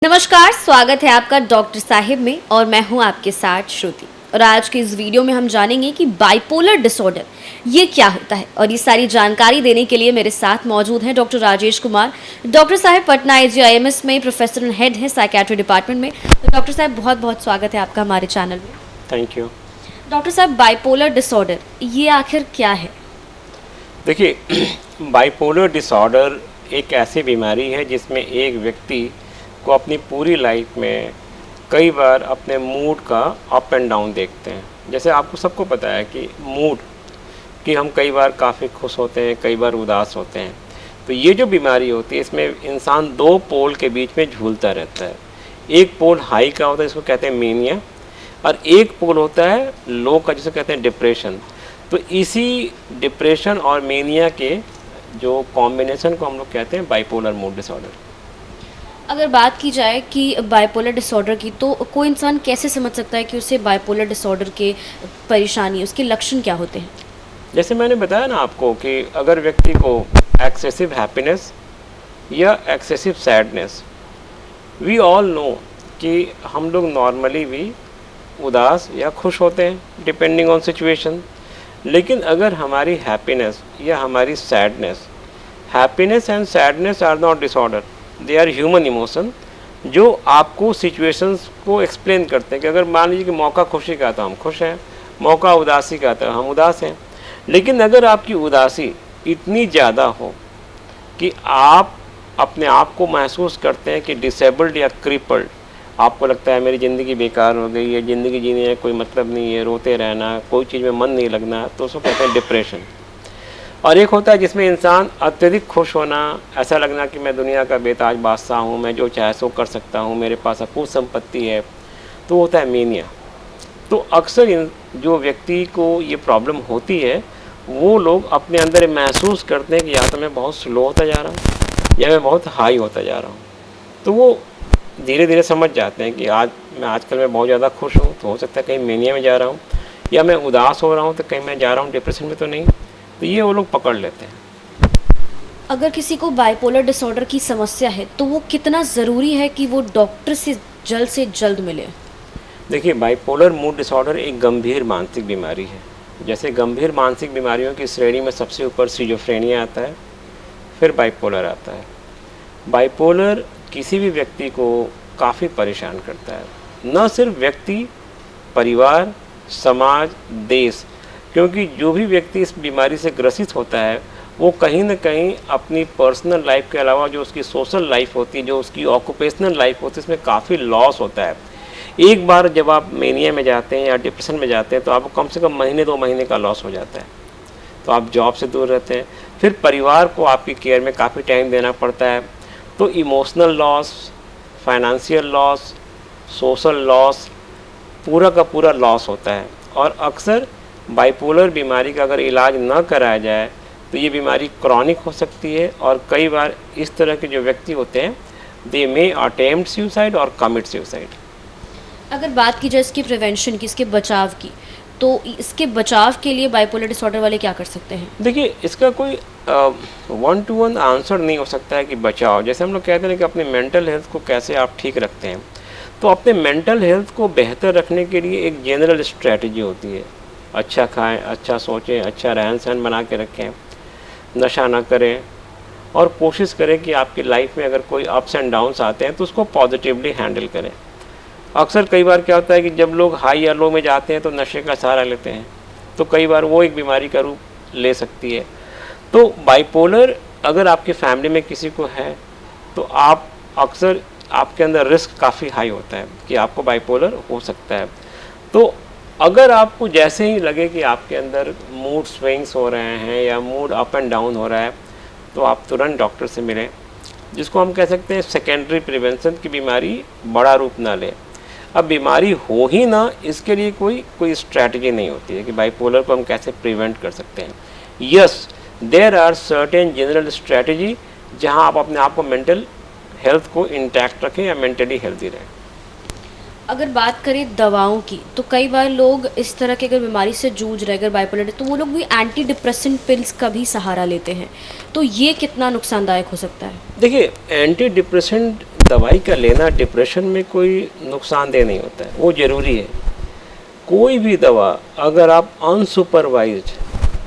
नमस्कार, स्वागत है आपका डॉक्टर साहिब में और मैं हूं आपके साथ श्रुति। और आज के इस वीडियो में हम जानेंगे कि बाइपोलर डिसऑर्डर ये क्या होता है। और ये सारी जानकारी देने के लिए मेरे साथ मौजूद हैं डॉक्टर राजेश कुमार। डॉक्टर साहब पटना AGIMS में प्रोफेसर एंड हेड हैं साइकेट्री डिपार्टमेंट में। तो डॉक्टर साहब बहुत बहुत स्वागत है आपका हमारे चैनल में। Thank you. डॉक्टर साहब, बाइपोलर डिसऑर्डर ये आखिर क्या है? देखिए, बाइपोलर डिसऑर्डर एक ऐसी बीमारी है जिसमें एक व्यक्ति को अपनी पूरी लाइफ में कई बार अपने मूड का अप एंड डाउन देखते हैं। जैसे आपको सबको पता है कि मूड कि हम कई बार काफ़ी खुश होते हैं, कई बार उदास होते हैं। तो ये जो बीमारी होती है इसमें इंसान दो पोल के बीच में झूलता रहता है। एक पोल हाई का होता है, इसको कहते हैं मेनिया, और एक पोल होता है लो का, जिसे कहते हैं डिप्रेशन। तो इसी डिप्रेशन और मेनिया के जो कॉम्बिनेशन को हम लोग कहते हैं बाइपोलर मूड डिसऑर्डर। अगर बात की जाए कि बाइपोलर डिसऑर्डर की, तो कोई इंसान कैसे समझ सकता है कि उसे बाइपोलर डिसऑर्डर के परेशानी, उसके लक्षण क्या होते हैं? जैसे मैंने बताया ना आपको कि अगर व्यक्ति को एक्सेसिव हैप्पीनेस या excessive sadness, we all know कि हम लोग नॉर्मली भी उदास या खुश होते हैं डिपेंडिंग ऑन सिचुएशन। लेकिन अगर हमारी हैप्पीनेस या हमारी sadness, happiness and sadness are not disorder, they are human emotion, जो आपको सिचुएशंस को एक्सप्लेन करते हैं कि अगर मान लीजिए कि मौका खुशी का तो हम खुश हैं, मौका उदासी का तो हम उदास हैं। लेकिन अगर आपकी उदासी इतनी ज़्यादा हो कि आप अपने आप को महसूस करते हैं कि डिसेबल्ड या क्रिपल्ड, आपको लगता है मेरी ज़िंदगी बेकार हो गई है, ज़िंदगी जीने का कोई मतलब नहीं है, रोते रहना, कोई चीज़ में मन नहीं लगना, तो उसको कहते हैं डिप्रेशन। और एक होता है जिसमें इंसान अत्यधिक खुश होना, ऐसा लगना कि मैं दुनिया का बेताज बादशाह हूँ, मैं जो चाहे सो कर सकता हूँ, मेरे पास अपूर्व संपत्ति है, तो होता है मेनिया। तो अक्सर जो व्यक्ति को ये प्रॉब्लम होती है, वो लोग अपने अंदर महसूस करते हैं कि या तो मैं बहुत स्लो होता जा रहा हूँ या मैं बहुत हाई होता जा रहा हूँ। तो वो धीरे धीरे समझ जाते हैं कि आजकल मैं बहुत ज़्यादा खुश हूँ, तो हो सकता है कहीं मेनिया में जा रहा हूँ, या मैं उदास हो रहा हूँ तो कहीं मैं जा रहा हूँ डिप्रेशन में तो नहीं। तो ये वो लोग पकड़ लेते हैं। अगर किसी को बाइपोलर डिसऑर्डर की समस्या है तो वो कितना ज़रूरी है कि वो डॉक्टर से जल्द मिले? देखिए, बाइपोलर मूड डिसऑर्डर एक गंभीर मानसिक बीमारी है। जैसे गंभीर मानसिक बीमारियों की श्रेणी में सबसे ऊपर सिजोफ्रेनिया आता है, फिर बाइपोलर आता है। बाइपोलर किसी भी व्यक्ति को काफ़ी परेशान करता है, न सिर्फ व्यक्ति, परिवार, समाज, देश। क्योंकि जो भी व्यक्ति इस बीमारी से ग्रसित होता है वो कहीं ना कहीं अपनी पर्सनल लाइफ के अलावा जो उसकी सोशल लाइफ होती है, जो उसकी ऑक्यूपेशनल लाइफ होती है, इसमें काफ़ी लॉस होता है। एक बार जब आप मेनिया में जाते हैं या डिप्रेशन में जाते हैं तो आपको कम से कम महीने 2 महीने का लॉस हो जाता है। तो आप जॉब से दूर रहते हैं, फिर परिवार को आपकी केयर में काफ़ी टाइम देना पड़ता है। तो emotional loss, financial loss, social loss, पूरा का पूरा लॉस होता है। और अक्सर बाइपोलर बीमारी का अगर इलाज न कराया जाए तो ये बीमारी क्रॉनिक हो सकती है, और कई बार इस तरह के जो व्यक्ति होते हैं दे मे अटेम्प्ट सुसाइड और कमिट सुसाइड। अगर बात की जाए इसकी प्रिवेंशन की, इसके बचाव की, तो इसके बचाव के लिए बाइपोलर डिसऑर्डर वाले क्या कर सकते हैं? देखिए, इसका कोई 1 to 1 आंसर नहीं हो सकता है कि बचाव। जैसे हम लोग कहते हैं कि अपने मेंटल हेल्थ को कैसे आप ठीक रखते हैं, तो अपने मेंटल हेल्थ को बेहतर रखने के लिए एक जनरल स्ट्रैटेजी होती है। अच्छा खाएं, अच्छा सोचें, अच्छा रहन सहन बना के रखें, नशा ना करें, और कोशिश करें कि आपकी लाइफ में अगर कोई अप्स एंड डाउन्स आते हैं तो उसको पॉजिटिवली हैंडल करें। अक्सर कई बार क्या होता है कि जब लोग हाई या लो में जाते हैं तो नशे का सहारा लेते हैं, तो कई बार वो एक बीमारी का रूप ले सकती है। तो बाइपोलर अगर आपकी फैमिली में किसी को है तो आप अक्सर आपके अंदर रिस्क काफ़ी हाई होता है कि आपको बाइपोलर हो सकता है। तो अगर आपको जैसे ही लगे कि आपके अंदर मूड स्विंग्स हो रहे हैं या मूड अप एंड डाउन हो रहा है, तो आप तुरंत डॉक्टर से मिलें, जिसको हम कह सकते हैं सेकेंडरी प्रिवेंशन की बीमारी बड़ा रूप ना ले। अब बीमारी हो ही ना, इसके लिए कोई स्ट्रैटेजी नहीं होती है कि बाइपोलर को हम कैसे प्रिवेंट कर सकते हैं। Yes, there are certain general strategy जहां आप अपने आप को मेंटल हेल्थ को इंटैक्ट रखें या मेंटली हेल्दी रहें। अगर बात करें दवाओं की, तो कई बार लोग इस तरह की अगर बीमारी से जूझ रहे, अगर बाइपोलर, तो वो लोग भी एंटी डिप्रेसेंट पिल्स का भी सहारा लेते हैं। तो ये कितना नुकसानदायक हो सकता है? देखिए, एंटी डिप्रेसेंट दवाई का लेना डिप्रेशन में कोई नुकसानदेह नहीं होता है, वो ज़रूरी है। कोई भी दवा अगर आप अनसुपरवाइज्ड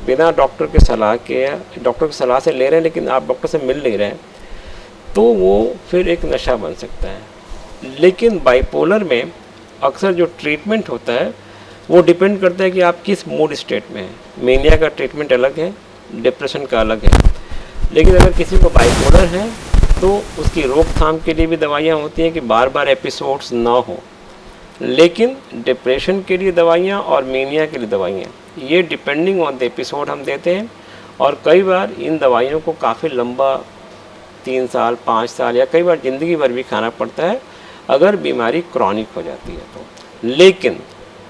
बिना डॉक्टर के सलाह के या डॉक्टर की सलाह से ले रहे हैं लेकिन आप डॉक्टर से मिल नहीं रहे हैं, तो वो फिर एक नशा बन सकता है। लेकिन बाइपोलर में अक्सर जो ट्रीटमेंट होता है वो डिपेंड करता है कि आप किस मूड स्टेट में हैं। मेनिया का ट्रीटमेंट अलग है, डिप्रेशन का अलग है। लेकिन अगर किसी को बाइपोलर है तो उसकी रोकथाम के लिए भी दवाइयाँ होती हैं कि बार बार एपिसोड्स ना हो। लेकिन डिप्रेशन के लिए दवाइयाँ और मेनिया के लिए दवाइयाँ, ये डिपेंडिंग ऑन द एपिसोड हम देते हैं। और कई बार इन दवाइयों को काफ़ी लंबा 3 साल 5 साल या कई बार ज़िंदगी भर भी खाना पड़ता है अगर बीमारी क्रॉनिक हो जाती है तो। लेकिन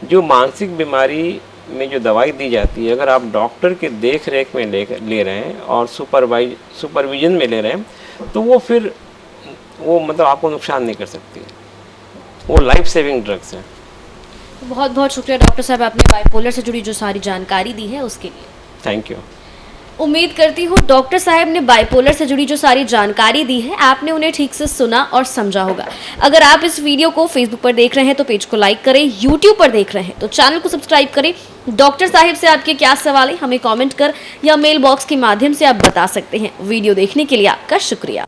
जो मानसिक बीमारी में जो दवाई दी जाती है, अगर आप डॉक्टर के देख रेख में ले रहे हैं और सुपरविजन में ले रहे हैं, तो वो फिर वो मतलब आपको नुकसान नहीं कर सकती है। वो लाइफ सेविंग ड्रग्स हैं। बहुत बहुत शुक्रिया डॉक्टर साहब, आपने बाइपोलर से जुड़ी जो सारी जानकारी दी है उसके लिए। Thank you. उम्मीद करती हूँ डॉक्टर साहब ने बाइपोलर से जुड़ी जो सारी जानकारी दी है आपने उन्हें ठीक से सुना और समझा होगा। अगर आप इस वीडियो को फेसबुक पर देख रहे हैं तो पेज को लाइक करें, यूट्यूब पर देख रहे हैं तो चैनल को सब्सक्राइब करें। डॉक्टर साहब से आपके क्या सवाल है हमें कमेंट कर या मेल बॉक्स के माध्यम से आप बता सकते हैं। वीडियो देखने के लिए आपका शुक्रिया।